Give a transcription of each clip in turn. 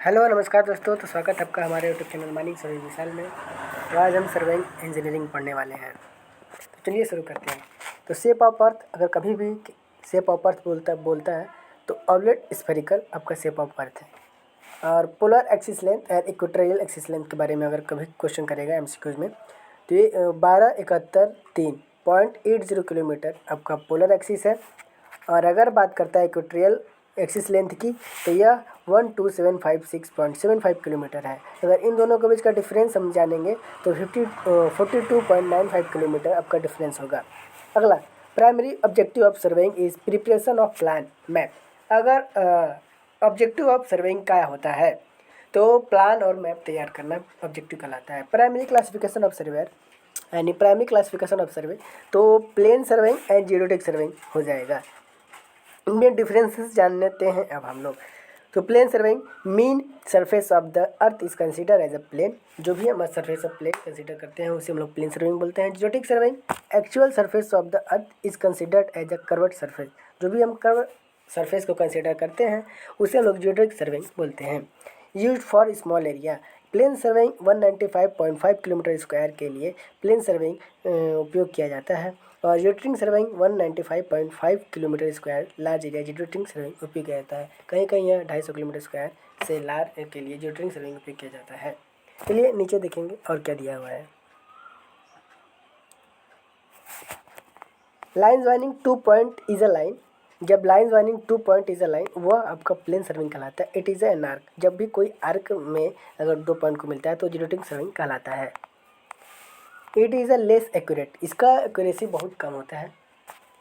Hello नमस्कार दोस्तों। तो स्वागत है आपका हमारे यूट्यूब चैनल माइनिंग सर्वे विशाल में। तो आज हम सर्वेइंग इंजीनियरिंग पढ़ने वाले हैं। तो चलिए शुरू करते हैं। तो शेप ऑफ अर्थ, अगर कभी भी शेप ऑफ अर्थ बोलता है तो ऑब्लेट स्फेरिकल आपका शेप ऑफ अर्थ है। और polar axis length and equatorial axis length के बारे में अगर कभी क्वेश्चन करेगा एमसीक्यूज में तो ये 1271.3.80 किलोमीटर आपका पोलर एक्सिस है। और अगर बात करता है इक्वेटोरियल एक्सिस लेंथ की तो यह 12756.75 किलोमीटर है। अगर इन दोनों के बीच का डिफरेंस हम जानेंगे तो 42.95 किलोमीटर आपका डिफरेंस होगा। अगला, primary objective of surveying is preparation of plan map. अगर ऑब्जेक्टिव ऑफ सर्वेइंग क्या होता है तो प्लान और मैप तैयार करना ऑब्जेक्टिव कहलाता है। प्राइमरी क्लासिफिकेशन ऑफ सर्वेयर यानी प्राइमरी क्लासिफिकेशन ऑफ सर्वे तो plane surveying and geodetic surveying हो जाएगा। इनमें डिफरेंसेस जान लेते हैं अब हम लोग। तो plane surveying, mean surface of the earth is consider as a plane. जो भी हम सरफेस ऑफ प्लेन कंसीडर करते हैं उसे हम लोग प्लेन सर्वेइंग बोलते हैं। Geodetic surveying, actual surface of the earth is considered as a curved surface. जो भी हम कर्व सरफेस को कंसीडर करते हैं उसे हम लोग जियोडेटिक सर्वेइंग बोलते हैं। Used for small area, plane surveying 195.5 kilometre square के लिए प्लेन सर्वेइंग उपयोग किया जाता है। और जियोटेरिंग surveying 195.5 kilometre square large area जियोटेरिंग सर्वेइंग उपयोग किया जाता है। कहीं कहीं यह 250 किलोमीटर स्क्वायर से लार्ज के लिए जियोटेरिंग सर्वेइंग उपयोग किया जाता है। चलिए नीचे देखेंगे और क्या दिया हुआ है। Line joining 2 point is a line. जब line joining 2 point is a line वह आपका प्लेन सर्विंग कहलाता है। It is an arc. जब भी कोई आर्क में अगर 2 पॉइंट को मिलता है तो जियोटेरिंग सर्विंग कहलाता है। It is a less accurate, इसका एक्यूरेसी बहुत कम होता है।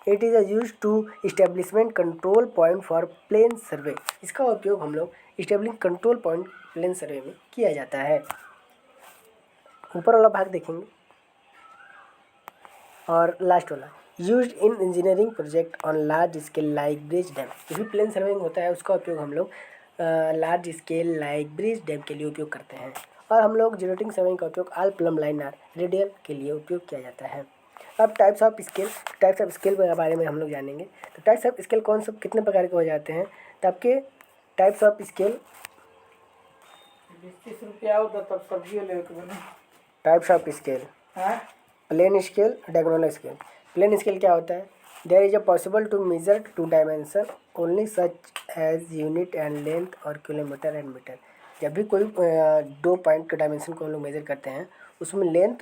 It is a use to establishment control point for plane survey. इसका उपयोग हम लोग establish control point plane survey में किया जाता है। ऊपर वाला भाग देखेंगे और लास्ट वाला, use in engineering project on large scale like bridge dam. जो भी प्लेन सर्वेइंग होता है उसका उपयोग हम लोग large scale like bridge dam के लिए उपयोग करते हैं। और हम लोग जियोटेरिंग सर्वेइंग का उपयोग ऑल प्लम लाइनर रेडियल के लिए उपयोग किया जाता है। अब टाइप्स ऑफ स्केल के बारे में हम लोग जानेंगे। तो टाइप्स ऑफ स्केल कौन सा कितने प्रकार के हो जाते हैं। तो आपके टाइप्स ऑफ स्केल 20 रुपया हो तब सब्जी ले types of scale, plane scale, diagonal scale. Plane scale क्या होता है? There is a possible to measure 2 dimension only such as unit and length और किलोमीटर एंड मीटर। जब भी कोई 2 पॉइंट के डायमेंशन को हम लोग मेजर करते हैं उसमें लेंथ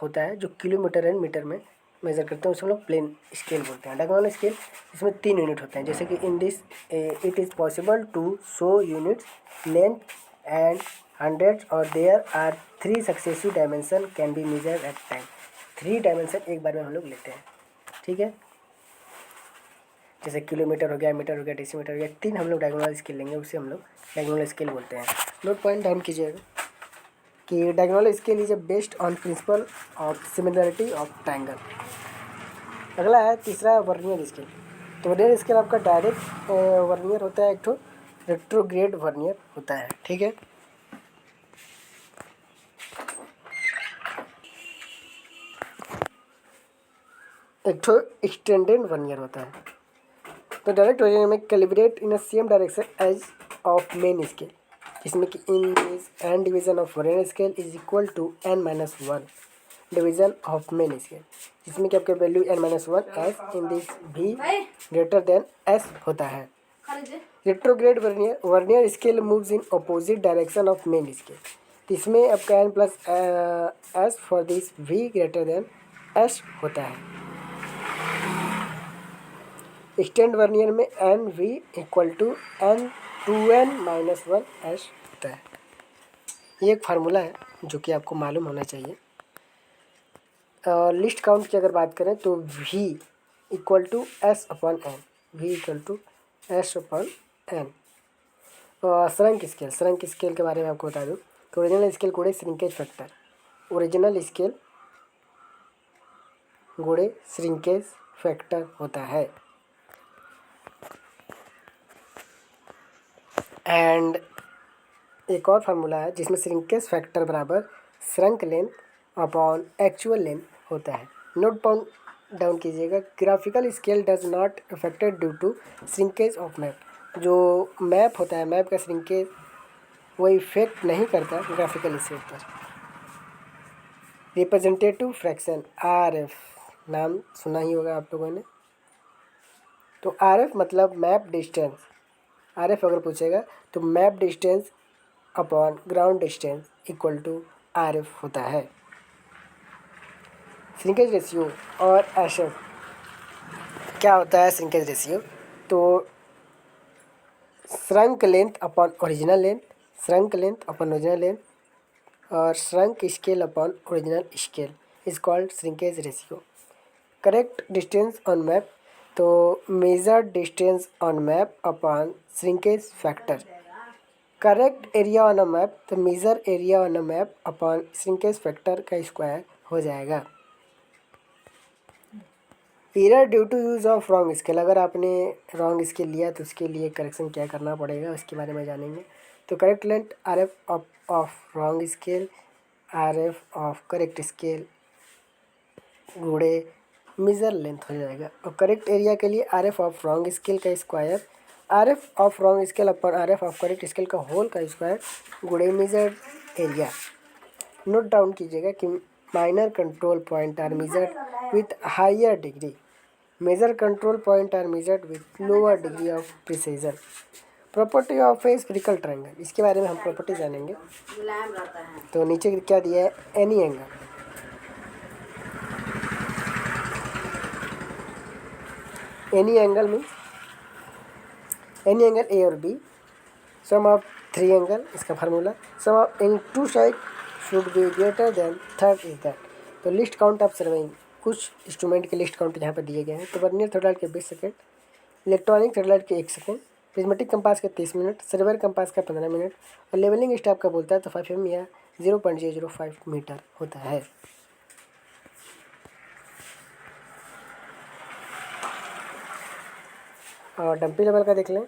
होता है जो किलोमीटर एंड मीटर में मेजर करते हैं, उसे हम लोग प्लेन स्केल बोलते हैं। डायगोनल स्केल, इसमें 3 यूनिट होते हैं, जैसे कि in this it is possible to show units length and hundreds और there are 3 successive dimension can be measure at time. 3 dimension एक बार में हम लोग लेते हैं, ठीक है। जैसे किलोमीटर हो गया, मीटर हो गया, डेसीमीटर हो गया, 3 हम लोग डायगोनल स्केल लेंगे, उसे हम लोग डायगोनल स्केल बोलते हैं। नोट पॉइंट डाउन कीजिएगा कि diagonal scale is based on principle of similarity of triangle. अगला है तीसरा वर्नियर स्केल। तो वर्नियर स्केल आपका डायरेक्ट वर्नियर होता है, एक ठो रेट्रोग्रेड वर्नियर होता है, ठीक है। एक ठो एक्सटेंडेड वर्नियर होता है। तो डायरेक्ट वर्नियर में calibrate in a same direction as of main scale, जिसमें कि in this n division of vernier scale is equal to n-1 division of main scale, जिसमें कि आपका value n-1 s in this भी greater than s होता है। Retrograde vernier scale moves in opposite direction of main scale. तो इसमें आपका n+s for this v greater than s होता है। एक्सटेंड वर्नियर में n v equal to n2n-1 s होता है। ये एक फार्मूला है जो कि आपको मालूम होना चाहिए। लिस्ट काउंट की अगर बात करें तो v equal to s/n, v equal to s/n। Shrunk scale के बारे में आपको बता दूं तो ओरिजिनल स्केल गुणे श्रिंकेज फैक्टर, ओरिजिनल स्केल गुणे श्रिंकेज फैक्टर होता है। एंड एक और फार्मूला है जिसमें श्रिंकेज फैक्टर बराबर shrunk length upon actual length होता है। नोट डाउन कीजिएगा, graphical scale does not affected due to shrinkage of map. जो मैप होता है, मैप का श्रिंकेज वो इफेक्ट नहीं करता ग्राफिकल स्टेट पर। रिप्रेजेंटेटिव फ्रैक्शन RF, नाम सुना ही होगा आप लोगों ने। तो RF मतलब मैप डिस्टेंस। RF अगर पूछेगा तो map distance upon ground distance equal to RF होता है। श्रिंकेज रेशियो और एशर क्या होता है? श्रिंकेज रेशियो तो shrunk length upon original length, shrunk length upon original length और shrunk scale upon original scale is called shrinkage ratio. Correct distance on map तो measured distance on map upon shrinkage factor. Correct area on a map तो measure area on a map upon shrinkage factor का square हो जाएगा। Error due to use of wrong scale, अगर आपने wrong scale लिया तो उसके लिए करेक्शन क्या करना पड़ेगा उसके बारे में जानेंगे। तो correct length RF of wrong scale RF of correct scale गुणे मेजर लेंथ हो जाएगा। और करेक्ट एरिया के लिए RF ऑफ रॉन्ग स्केल का square, RF of wrong scale upon RF of correct scale का होल का स्क्वायर गुणे मेजर एरिया। नोट डाउन कीजिएगा कि minor control point are measured with higher degree, major control point are measured with lower degree of precision. Property of A spherical triangle, इसके बारे में हम property जानेंगे। तो नीचे क्या दिया है? Any angle, any angle means any angle A और B, sum of three angle, इसका formula sum of in two side should be greater than third is that. तो लिस्ट काउंट ऑफ सर्वेइंग, कुछ इंस्ट्रूमेंट के least count यहाँ पर दिए गए हैं। तो वर्नियर थर्ड के 20 सेकेंड, इलेक्ट्रॉनिक थर्ड के 1 सेकेंड, प्रिज्मेटिक कंपास का 30 मिनट, सर्वर कंपास का 15 मिनट और लेवलिंग स्टाफ का बोलता है तो 5 mm या 0.005 मीटर होता है। और डंपी लेवल का देख लें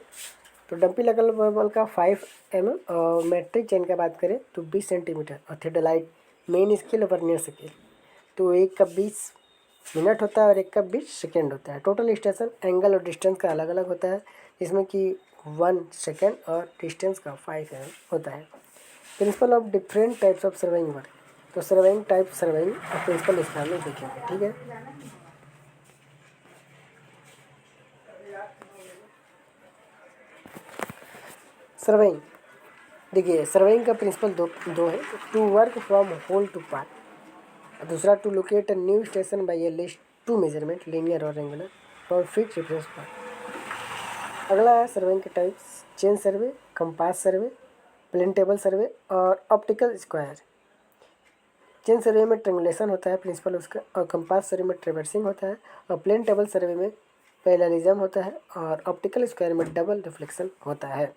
तो डंपी लेवल का 5 mm और मैट्रिक चेन का बात करें तो 20 सेंटीमीटर और थियोडोलाइट मेन स्केल और वर्नियर स्केल तो एक का 20 मिनट होता है और एक का 20 सेकेंड होता है। टोटल स्टेशन एंगल और डिस्टेंस का अलग अलग होता है, जिसमें कि 1 सेकेंड और डिस्टेंस का 5 mm होता है। Principle of different types of surveying work, तो सर्वेइंग टाइप सर्वेइंग और प्रिंसिपल इस में देखेंगे, ठीक है। सर्वेइंग देखिए, सर्वेइंग का प्रिंसिपल दो है। To work from whole to part, दूसरा to locate a new station by a list to measurement linear और angular for fix reference point. अगला है सर्वेइंग के types, chain survey, compass survey, plane table survey और optical square. Chain survey में ट्रिंगुलेशन होता है principal उसका, और कंपास सर्वे में ट्रेवर्सिंग होता है, और प्लेन टेबल सर्वे में पैरेललिज्म होता है, और ऑप्टिकल स्क्वायर में डबल रिफ्लेक्शन होता है।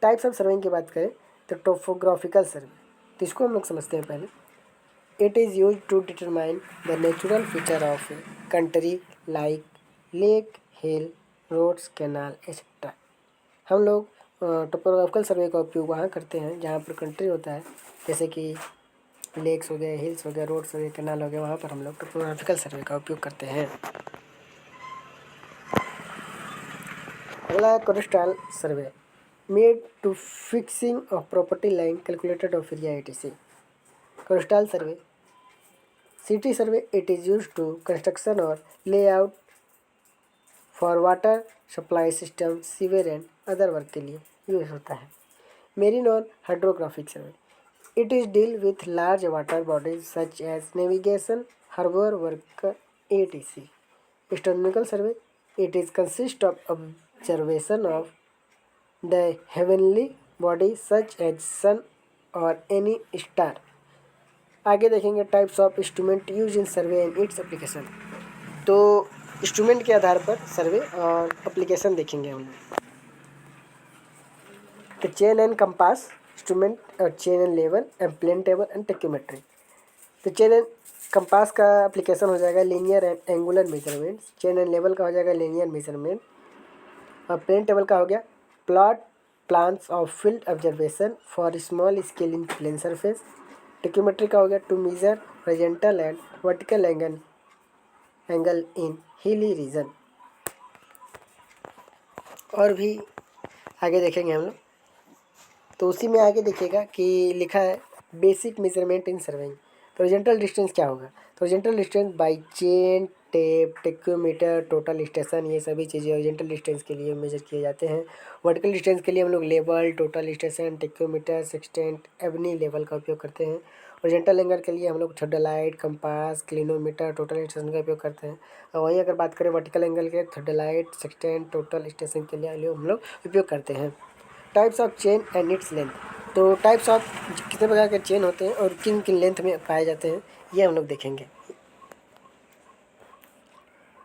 टाइप्स ऑफ सर्वेइंग की बात करें तो टोपोग्राफिकल सर्वे, तो इसको हम लोग समझते हैं पहले। It is use to determine the natural feature of a country like lake, hill, roads, canal etcetera. हम लोग टोपोग्राफिकल सर्वे का उपयोग वहाँ करते हैं जहाँ पर कंट्री होता है, जैसे कि लेक्स हो गए, हिल्स हो गए, रोड्स हो गए, कैनाल हो गए, वहाँ पर हम लोग टोपोग्राफिकल सर्वे का उपयोग करते हैं। अगला है cadastral survey, made to fixing of property line calculated of area etc. Coastal survey, city survey, it is use to construction और layout for water supply system, sewer and other work के लिए use होता है। Marine और hydrographic survey, it is deal with large water bodies such as navigation, harbour work etc. Astronomical survey, it is consist of observation of the heavenly body such as sun or any star। आगे देखेंगे types of instrument use in survey and its application. तो instrument के आधार पर सर्वे और application देखेंगे हम लोग। तो चेन एंड कंपास इंस्ट्रूमेंट और chain and level and plane table and tacheometry. तो चेन एंड कंपास का एप्लीकेशन हो जाएगा linear and angular measurement, chain and level का हो जाएगा लीनियर मेजरमेंट, और प्लेन टेबल का हो गया plot plans of field observation for small scale in plane surface. Tacheometry का हो गया to measure horizontal and vertical angle in hilly region. और भी आगे देखेंगे हम लोग। तो उसी में आगे देखिएगा कि लिखा है बेसिक मेजरमेंट इन सर्वेइंग। तो हॉरिजॉन्टल डिस्टेंस क्या होगा? तो horizontal distance by chain, tape, tacheometer, total station, ये सभी चीज़ें हॉरिजॉन्टल डिस्टेंस के लिए मेजर किए जाते हैं। वर्टिकल डिस्टेंस के लिए हम लोग level, total station, tacheometer, sextant, ebony level का उपयोग करते हैं। हॉरिजॉन्टल एंगल के लिए हम लोग थोडालाइट, कंपास, क्लिनोमीटर, टोटल स्टेशन का उपयोग करते हैं। और वहीं अगर बात करें वर्टिकल एंगल के, थोडालाइट, सेक्सटेंट, टोटल स्टेशन के लिए हम लोग उपयोग करते हैं। Types of chain and its length. तो टाइप्स ऑफ कितने प्रकार के चेन होते हैं और किन किन लेंथ में पाए जाते हैं, ये हम लोग देखेंगे।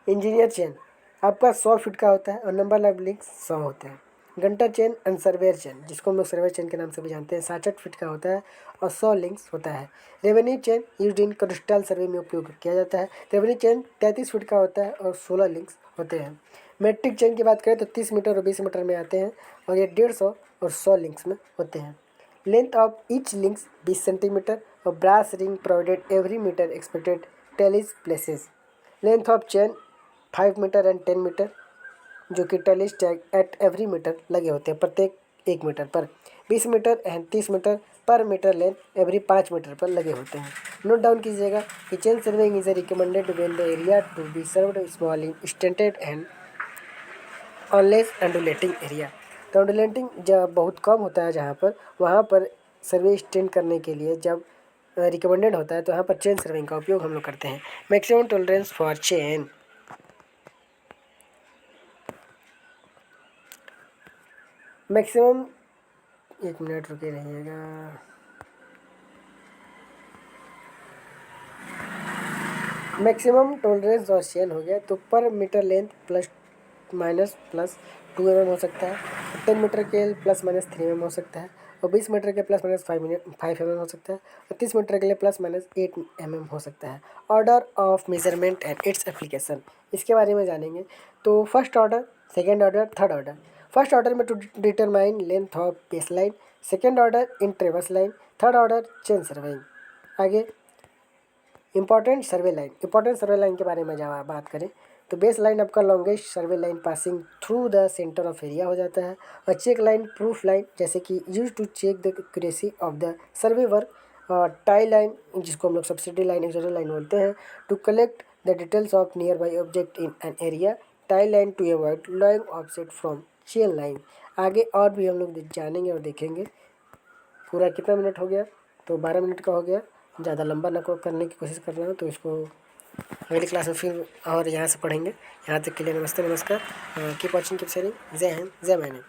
इंजीनियर चेन आपका 100 फीट का होता है और नंबर ऑफ लिंक्स 100 होते हैं। घंटा चेन एंड सर्वेयर चेन, जिसको हम लोग सर्वेयर चेन के नाम से भी जानते हैं, 67 फीट का होता है और 100 लिंक्स होता है। Revenue chain use in coastal survey में उपयोग किया जाता है। रेवेन्यू चेन 33 फीट का होता है और 16 लिंक्स होते हैं। मेट्रिक चेन की बात करें तो 30 मीटर और 20 मीटर में आते हैं और ये 150 और 100 लिंक्स में होते हैं। Length of each links 20 centimetre और brass ring provided every metre expected tallies places. Length of chain 5 metre and 10 metre, जो कि tallies tag at every metre लगे होते हैं प्रत्येक 1 मीटर पर। 20 मीटर एंड 30 मीटर पर मीटर लेंथ एवरी 5 मीटर पर लगे होते हैं। नोट डाउन कीजिएगा कि chain surveying is recommended when the area to be served small stunted and Wanless undulating area. तो अंडुलेटिंग जब बहुत कम होता है जहाँ पर, वहाँ पर सर्वे स्टेंड करने के लिए जब रिकमेंडेड होता है तो यहाँ पर चेन सर्वेइंग का उपयोग हम लोग करते हैं। Maximum tolerance for chain. Maximum, एक मिनट रुके रहिएगा। मैक्सिमम टॉलरेंस और चेन हो गया तो पर metre length plus minus plus 2 mm हो सकता है। 10 मीटर के प्लस माइनस 3 mm हो सकता है और 20 मीटर के प्लस माइनस 5 mm हो सकता है और 30 मीटर के लिए प्लस माइनस 8 mm हो सकता है। Order of measurement and its application, इसके बारे में जानेंगे। तो first order, second order, third order. First order में to determine length of base line, second order in traverse line, third order chain surveying. आगे important survey line. Important survey line के बारे में जब आप बात करें तो बेस लाइन आपका longest survey line passing through the centre of area हो जाता है। और चेक लाइन, प्रूफ लाइन, जैसे कि use to check the accuracy of the survey work. Tie line, जिसको हम लोग सब्सिडी लाइन, एक्सोडल लाइन बोलते हैं, to collect the details of near by object in an area. Tie line to avoid long offset from chain line. आगे और भी हम लोग जानेंगे और देखेंगे। पूरा कितना मिनट हो गया? तो 12 मिनट का हो गया। ज़्यादा लंबा ना करने की कोशिश कर रहा हूँ, तो इसको अगली क्लास में फिर और यहाँ से पढ़ेंगे। यहाँ तक के लिए नमस्ते, नमस्कार। Keep watching, keep sharing. जय हिंद, जय मैनी।